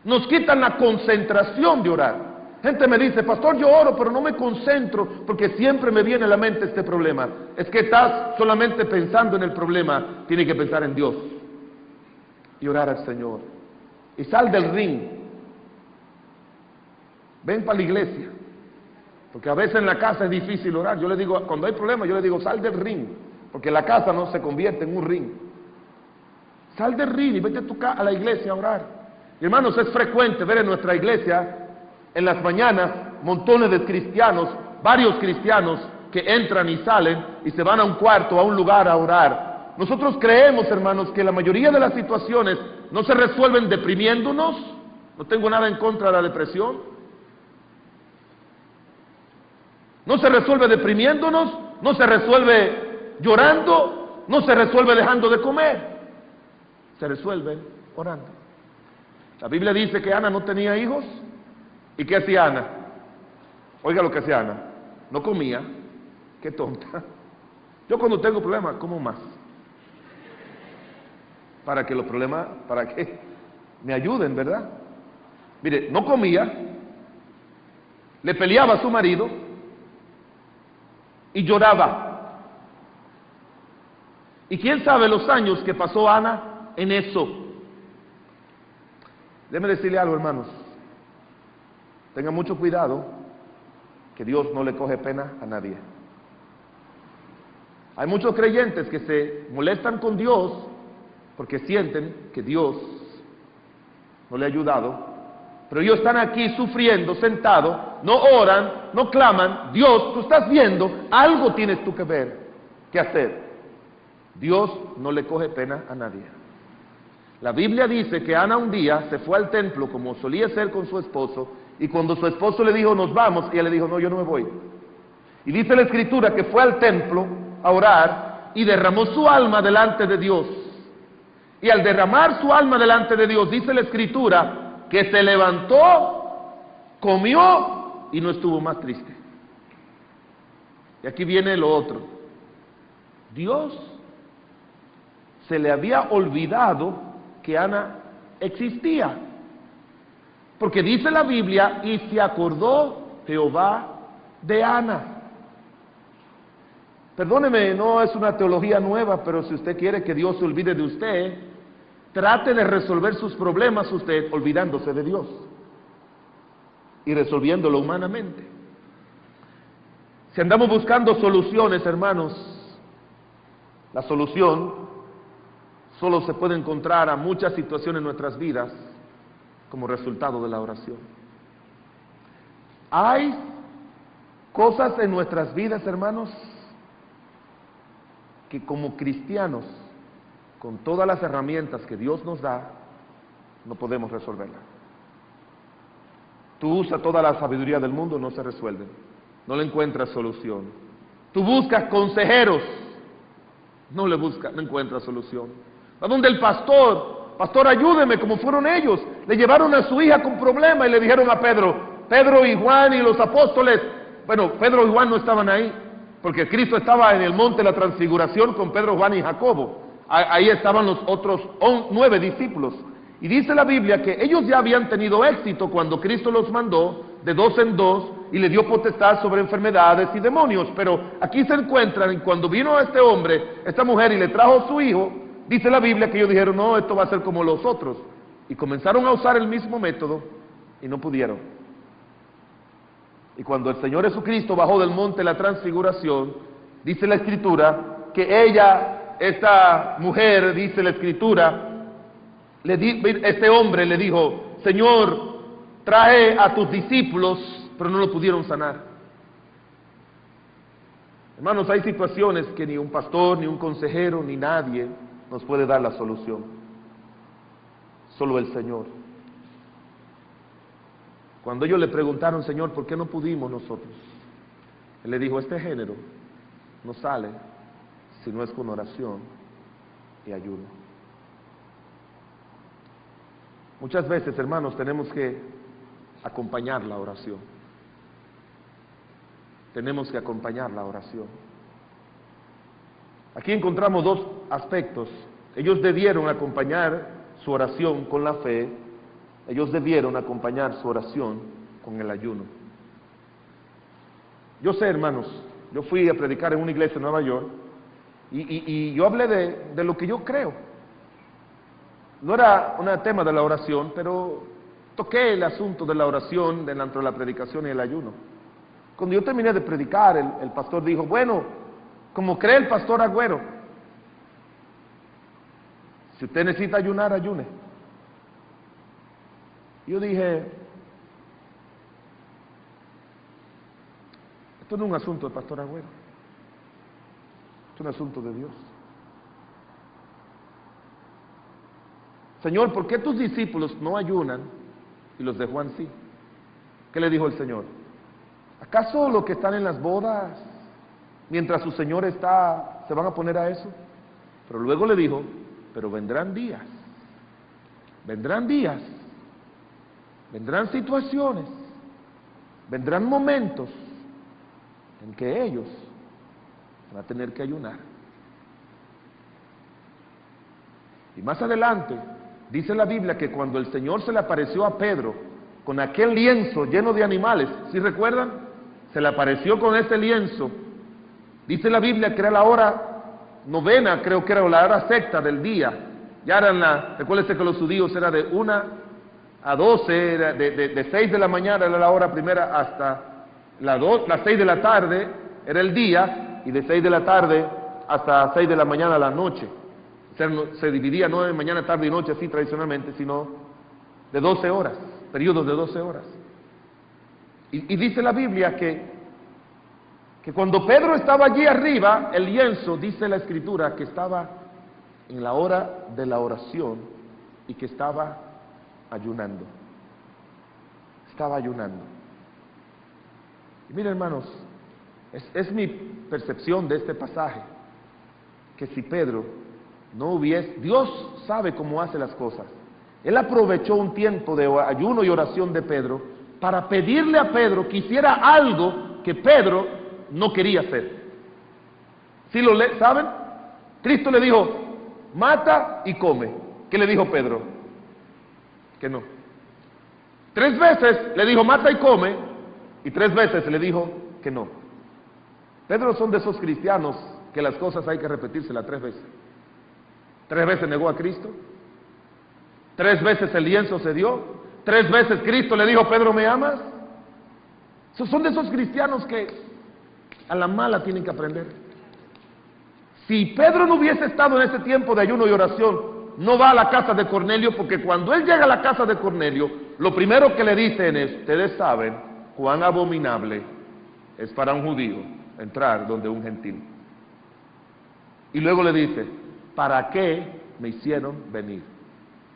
Nos quitan la concentración de orar. Gente me dice, pastor, yo oro, pero no me concentro porque siempre me viene a la mente este problema. Es que estás solamente pensando en el problema, tienes que pensar en Dios y orar al Señor. Y sal del ring. Ven para la iglesia. Porque a veces en la casa es difícil orar. Yo le digo, cuando hay problemas, yo le digo, sal del ring. Porque la casa no se convierte en un ring. Sal del ring y vete a la iglesia a orar. Y hermanos, es frecuente ver en nuestra iglesia, en las mañanas, montones de cristianos, varios cristianos que entran y salen y se van a un cuarto, a un lugar a orar. Nosotros creemos, hermanos, que la mayoría de las situaciones no se resuelven deprimiéndonos. No tengo nada en contra de la depresión. No se resuelve deprimiéndonos, no se resuelve llorando, no se resuelve dejando de comer. Se resuelve orando. La Biblia dice que Ana no tenía hijos. ¿Y qué hacía Ana? Oiga lo que hacía Ana. No comía. Qué tonta. Yo cuando tengo problemas como más. Para que los problemas, para que me ayuden, ¿verdad? Mire, no comía. Le peleaba a su marido. Y lloraba. Y quién sabe los años que pasó Ana en eso. Déjeme decirle algo, hermanos. Tenga mucho cuidado, que Dios no le coge pena a nadie. Hay muchos creyentes que se molestan con Dios porque sienten que Dios no le ha ayudado. Pero ellos están aquí sufriendo, sentados, no oran, no claman. Dios, tú estás viendo, algo tienes tú que ver, que hacer. Dios no le coge pena a nadie. La Biblia dice que Ana un día se fue al templo como solía ser con su esposo, y cuando su esposo le dijo, nos vamos, ella le dijo, no, yo no me voy. Y dice la Escritura que fue al templo a orar y derramó su alma delante de Dios. Y al derramar su alma delante de Dios, dice la Escritura, que se levantó, comió y no estuvo más triste. Y aquí viene lo otro. Dios se le había olvidado que Ana existía. Porque dice la Biblia, y se acordó Jehová de Ana. Perdóneme, no es una teología nueva, pero si usted quiere que Dios se olvide de usted, trate de resolver sus problemas usted olvidándose de Dios y resolviéndolo humanamente. Si andamos buscando soluciones, hermanos, la solución solo se puede encontrar a muchas situaciones en nuestras vidas como resultado de la oración. Hay cosas en nuestras vidas, hermanos, que como cristianos, con todas las herramientas que Dios nos da, no podemos resolverla. Tú usas toda la sabiduría del mundo, no se resuelven, no le encuentras solución. Tú buscas consejeros, no encuentras solución. Va donde el pastor, pastor, ayúdeme, como fueron ellos. Le llevaron a su hija con problema y le dijeron a Pedro y Juan y los apóstoles. Bueno, Pedro y Juan no estaban ahí, porque Cristo estaba en el monte de la transfiguración con Pedro, Juan y Jacobo. Ahí estaban los otros 9 discípulos. Y dice la Biblia que ellos ya habían tenido éxito cuando Cristo los mandó de 2 en 2 y le dio potestad sobre enfermedades y demonios. Pero aquí se encuentran, y cuando vino este hombre, esta mujer, y le trajo a su hijo, dice la Biblia que ellos dijeron, no, esto va a ser como los otros. Y comenzaron a usar el mismo método y no pudieron. Y cuando el Señor Jesucristo bajó del monte de la transfiguración, dice la Escritura que esta mujer, dice la Escritura, este hombre le dijo, Señor, traje a tus discípulos, pero no lo pudieron sanar. Hermanos, hay situaciones que ni un pastor, ni un consejero, ni nadie nos puede dar la solución. Solo el Señor. Cuando ellos le preguntaron, Señor, ¿por qué no pudimos nosotros? Él le dijo, este género no sale si no es con oración y ayuno. Muchas veces, hermanos, tenemos que acompañar la oración. Tenemos que acompañar la oración. Aquí encontramos 2 aspectos. Ellos debieron acompañar su oración con la fe. Ellos debieron acompañar su oración con el ayuno. Yo sé, hermanos, yo fui a predicar en una iglesia en Nueva York y yo hablé de lo que yo creo. No era un tema de la oración, pero toqué el asunto de la oración dentro de la predicación y el ayuno. Cuando yo terminé de predicar, el pastor dijo, bueno, como cree el pastor Agüero, si usted necesita ayunar, ayune. Yo dije, esto no es un asunto del pastor Agüero, esto es un asunto de Dios. Señor, ¿por qué tus discípulos no ayunan y los de Juan sí? ¿Qué le dijo el Señor? ¿Acaso los que están en las bodas, mientras su Señor está, se van a poner a eso? Pero luego le dijo, pero vendrán días, vendrán situaciones, vendrán momentos en que ellos van a tener que ayunar. Y más adelante, dice la Biblia que cuando el Señor se le apareció a Pedro con aquel lienzo lleno de animales, ¿sí recuerdan? Se le apareció con ese lienzo. Dice la Biblia que era la hora 9, creo que era la hora sexta del día. Ya eran recuérdense que los judíos era de 1 a 12, era de 6 de la mañana era la hora primera hasta las 6 de la tarde era el día, y de 6 de la tarde hasta 6 de la mañana la noche. O sea, se dividía no de mañana, tarde y noche así tradicionalmente, sino de 12 horas, periodos de 12 horas. Y dice la Biblia que cuando Pedro estaba allí arriba, el lienzo, dice la Escritura, que estaba en la hora de la oración y que estaba ayunando. Estaba ayunando. Y miren, hermanos, Es mi percepción de este pasaje, que si Pedro no hubiese, Dios sabe cómo hace las cosas. Él aprovechó un tiempo de ayuno y oración de Pedro para pedirle a Pedro que hiciera algo que Pedro no quería hacer. ¿Sí lo saben? Cristo le dijo, mata y come. ¿Qué le dijo Pedro? Que no. 3 veces le dijo, mata y come, y 3 veces le dijo que no. Pedro son de esos cristianos que las cosas hay que repetírselas 3 veces. 3 veces negó a Cristo, 3 veces el lienzo se dio, 3 veces Cristo le dijo, Pedro, ¿me amas? Son de esos cristianos que a la mala tienen que aprender. Si Pedro no hubiese estado en ese tiempo de ayuno y oración, no va a la casa de Cornelio, porque cuando él llega a la casa de Cornelio, lo primero que le dicen es, ustedes saben cuán abominable es para un judío entrar donde un gentil. Y luego le dice, ¿para qué me hicieron venir?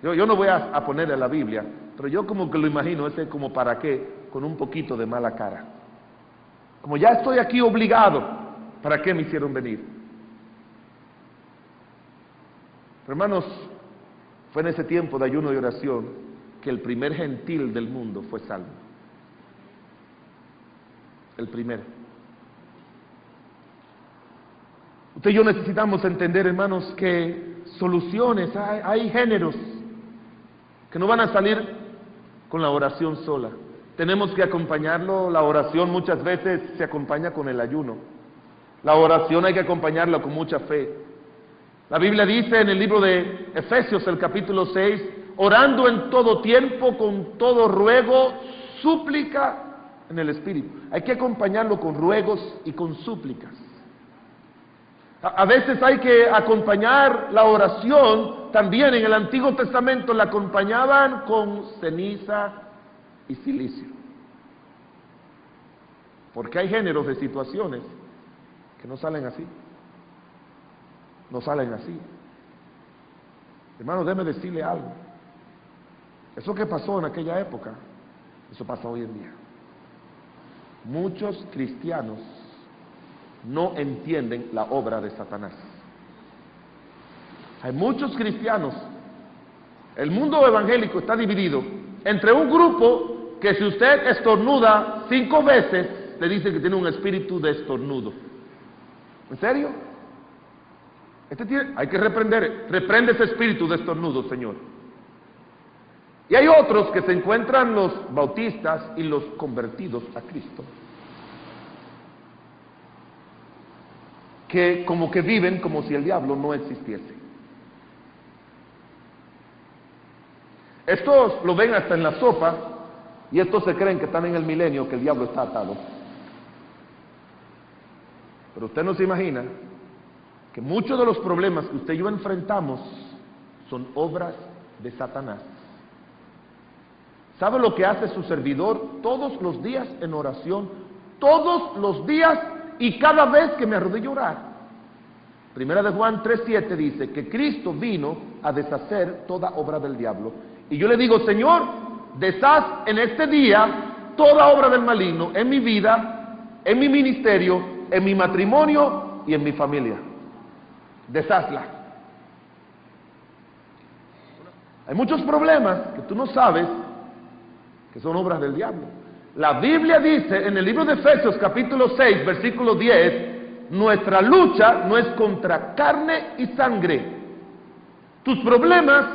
Yo no voy a ponerle la Biblia, pero yo como que lo imagino, ese como para qué, con un poquito de mala cara. Como ya estoy aquí obligado, ¿para qué me hicieron venir? Hermanos, fue en ese tiempo de ayuno y oración que el primer gentil del mundo fue salvo. El primero. Usted y yo necesitamos entender, hermanos, que soluciones, hay géneros que no van a salir con la oración sola. Tenemos que acompañarlo. La oración muchas veces se acompaña con el ayuno. La oración hay que acompañarla con mucha fe. La Biblia dice en el libro de Efesios, el capítulo 6, orando en todo tiempo, con todo ruego, súplica en el Espíritu. Hay que acompañarlo con ruegos y con súplicas. A veces hay que acompañar la oración, también en el Antiguo Testamento la acompañaban con ceniza y silicio. Porque hay géneros de situaciones que no salen así. No salen así. Hermano, déjeme decirle algo. Eso que pasó en aquella época, eso pasa hoy en día. Muchos cristianos no entienden la obra de Satanás. Hay muchos cristianos. El mundo evangélico está dividido entre un grupo que si usted estornuda 5 veces, le dice que tiene un espíritu de estornudo. ¿En serio? Hay que reprende ese espíritu de estornudo, Señor. Y hay otros que se encuentran los bautistas y los convertidos a Cristo, que como que viven como si el diablo no existiese. Estos lo ven hasta en la sopa, y estos se creen que están en el milenio, que el diablo está atado. Pero usted no se imagina que muchos de los problemas que usted y yo enfrentamos son obras de Satanás. ¿Sabe lo que hace su servidor todos los días en oración? Todos los días y cada vez que me arrodillo a orar. Primera de Juan 3:7 dice que Cristo vino a deshacer toda obra del diablo. Y yo le digo, Señor, deshaz en este día toda obra del maligno en mi vida, en mi ministerio, en mi matrimonio y en mi familia. Deshazla. Hay muchos problemas que tú no sabes que son obras del diablo. La Biblia dice en el libro de Efesios capítulo 6 versículo 10, nuestra lucha no es contra carne y sangre. Tus problemas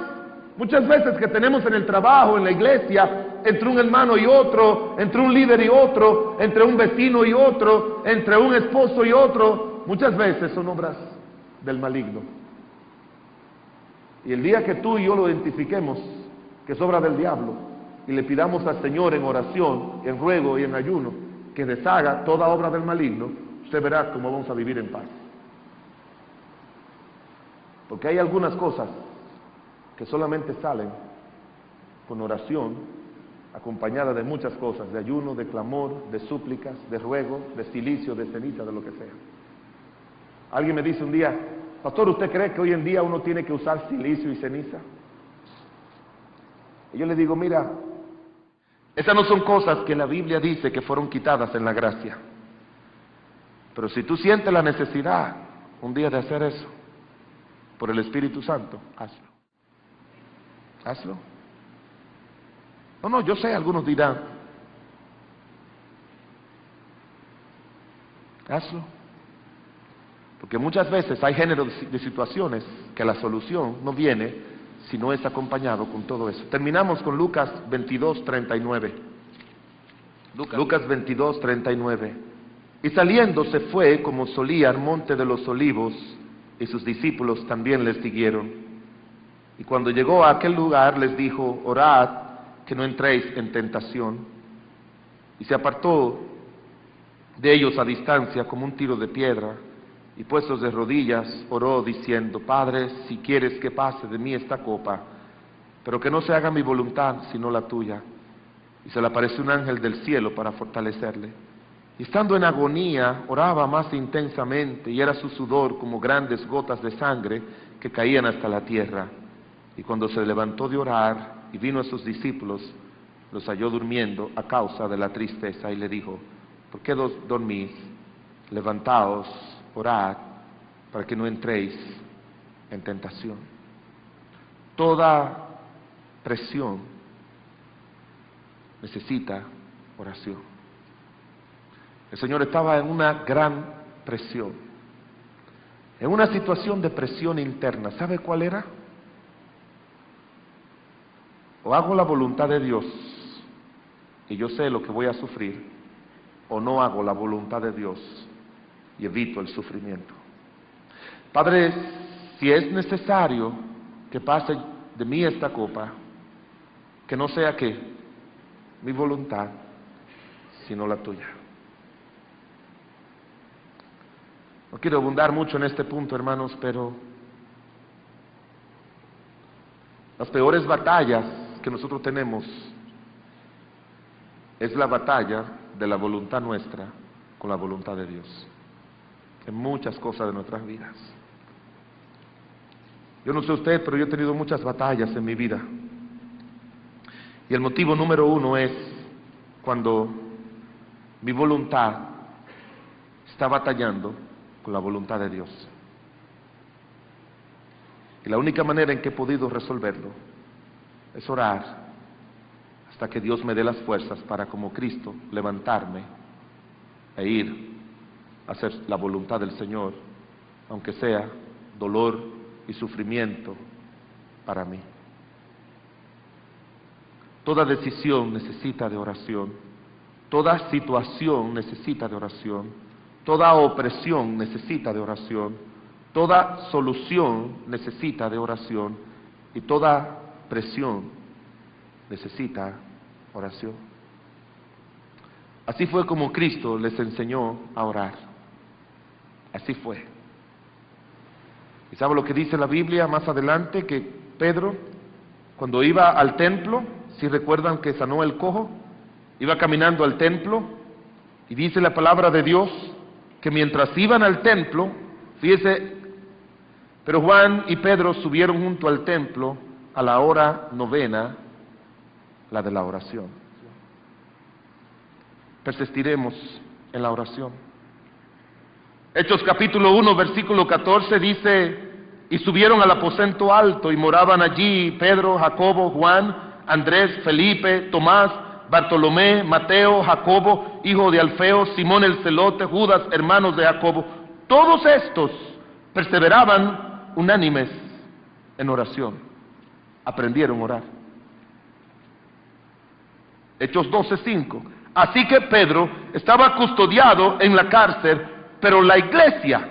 muchas veces que tenemos en el trabajo, en la iglesia, entre un hermano y otro, entre un líder y otro, entre un vecino y otro, entre un esposo y otro, muchas veces son obras del maligno. Y el día que tú y yo lo identifiquemos que es obra del diablo y le pidamos al Señor en oración, en ruego y en ayuno que deshaga toda obra del maligno, usted verá cómo vamos a vivir en paz. Porque hay algunas cosas que solamente salen con oración, acompañada de muchas cosas, de ayuno, de clamor, de súplicas, de ruego, de silicio, de ceniza, de lo que sea. Alguien me dice un día, pastor, ¿usted cree que hoy en día uno tiene que usar silicio y ceniza? Y yo le digo, mira, esas no son cosas que la Biblia dice que fueron quitadas en la gracia. Pero si tú sientes la necesidad un día de hacer eso, por el Espíritu Santo, hazlo. Hazlo. No, yo sé, algunos dirán, hazlo. Porque muchas veces hay género de situaciones que la solución no viene si no es acompañado con todo eso. Terminamos con Lucas 22:39. Lucas 22:39. Y saliendo se fue como solía al monte de los olivos, y sus discípulos también les siguieron. Y cuando llegó a aquel lugar les dijo, orad que no entréis en tentación. Y se apartó de ellos a distancia como un tiro de piedra, y puestos de rodillas oró diciendo, Padre, si quieres que pase de mí esta copa, pero que no se haga mi voluntad sino la tuya. Y se le apareció un ángel del cielo para fortalecerle. Y estando en agonía, oraba más intensamente, y era su sudor como grandes gotas de sangre que caían hasta la tierra. Y cuando se levantó de orar y vino a sus discípulos, los halló durmiendo a causa de la tristeza, y le dijo, ¿por qué dormís? Levantaos, orad, para que no entréis en tentación. Toda presión necesita oración. El Señor estaba en una gran presión, en una situación de presión interna. ¿Sabe cuál era? O hago la voluntad de Dios y yo sé lo que voy a sufrir, o no hago la voluntad de Dios y evito el sufrimiento. Padre, si es necesario que pase de mí esta copa, que no sea que mi voluntad, sino la tuya. No quiero abundar mucho en este punto, hermanos, pero las peores batallas que nosotros tenemos es la batalla de la voluntad nuestra con la voluntad de Dios, en muchas cosas de nuestras vidas. Yo no sé usted, pero yo he tenido muchas batallas en mi vida, y el motivo número uno es cuando mi voluntad está batallando con la voluntad de Dios. Y la única manera en que he podido resolverlo es orar hasta que Dios me dé las fuerzas para, como Cristo, levantarme e ir a hacer la voluntad del Señor, aunque sea dolor y sufrimiento para mí. Toda decisión necesita de oración, toda situación necesita de oración, toda opresión necesita de oración, toda solución necesita de oración, y toda presión necesita oración. Así fue como Cristo les enseñó a orar. Así fue. ¿Y sabe lo que dice la Biblia más adelante? Que Pedro, cuando iba al templo, si recuerdan que sanó el cojo, iba caminando al templo, y dice la palabra de Dios que mientras iban al templo, fíjese, pero Juan y Pedro subieron junto al templo a la hora novena, la de la oración. Persistiremos en la oración. Hechos capítulo 1, versículo 14 dice, y subieron al aposento alto y moraban allí Pedro, Jacobo, Juan, Andrés, Felipe, Tomás, Bartolomé, Mateo, Jacobo, hijo de Alfeo, Simón el celote, Judas, hermanos de Jacobo. Todos estos perseveraban unánimes en oración. Aprendieron a orar. Hechos 12:5. Así que Pedro estaba custodiado en la cárcel, pero la iglesia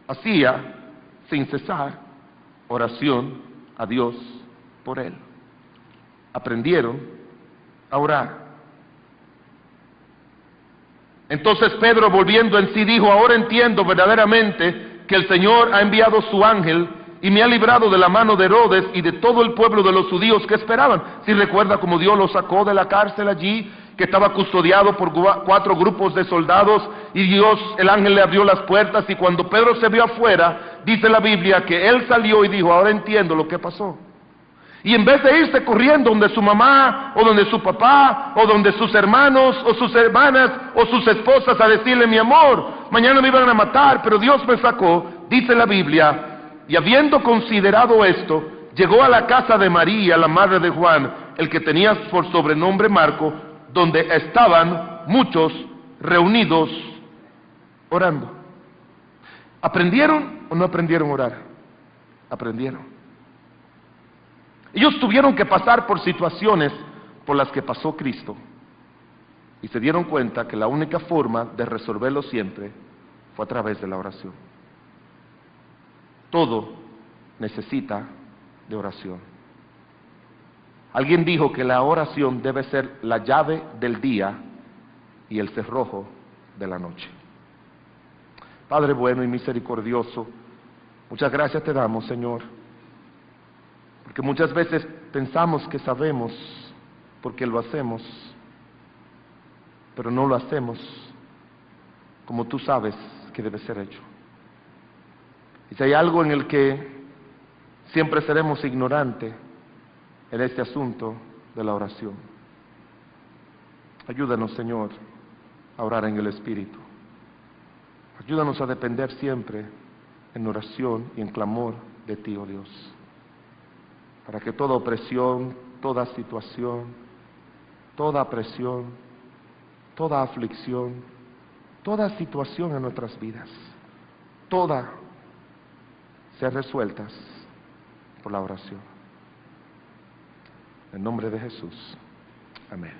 hacía sin cesar oración a Dios por él. Aprendieron a orar. Entonces Pedro, volviendo en sí, dijo, ahora entiendo verdaderamente que el Señor ha enviado su ángel y me ha librado de la mano de Herodes y de todo el pueblo de los judíos que esperaban. Si recuerda cómo Dios lo sacó de la cárcel allí, que estaba custodiado por 4 grupos de soldados, y Dios, el ángel, le abrió las puertas, y cuando Pedro se vio afuera, dice la Biblia que él salió y dijo, ahora entiendo lo que pasó. Y en vez de irse corriendo donde su mamá, o donde su papá, o donde sus hermanos, o sus hermanas, o sus esposas a decirle, mi amor, mañana me iban a matar, pero Dios me sacó, dice la Biblia, y habiendo considerado esto, llegó a la casa de María, la madre de Juan, el que tenía por sobrenombre Marco, donde estaban muchos reunidos orando. ¿Aprendieron o no aprendieron a orar? Aprendieron. Ellos tuvieron que pasar por situaciones por las que pasó Cristo y se dieron cuenta que la única forma de resolverlo siempre fue a través de la oración. Todo necesita de oración. Alguien dijo que la oración debe ser la llave del día y el cerrojo de la noche. Padre bueno y misericordioso, muchas gracias te damos, Señor, porque muchas veces pensamos que sabemos porque lo hacemos, pero no lo hacemos como tú sabes que debe ser hecho. Y si hay algo en el que siempre seremos ignorantes en este asunto de la oración, ayúdanos, Señor, a orar en el Espíritu. Ayúdanos a depender siempre en oración y en clamor de ti, oh Dios, para que toda opresión, toda situación, toda presión, toda aflicción, toda situación en nuestras vidas, toda sean resueltas por la oración. En nombre de Jesús. Amén.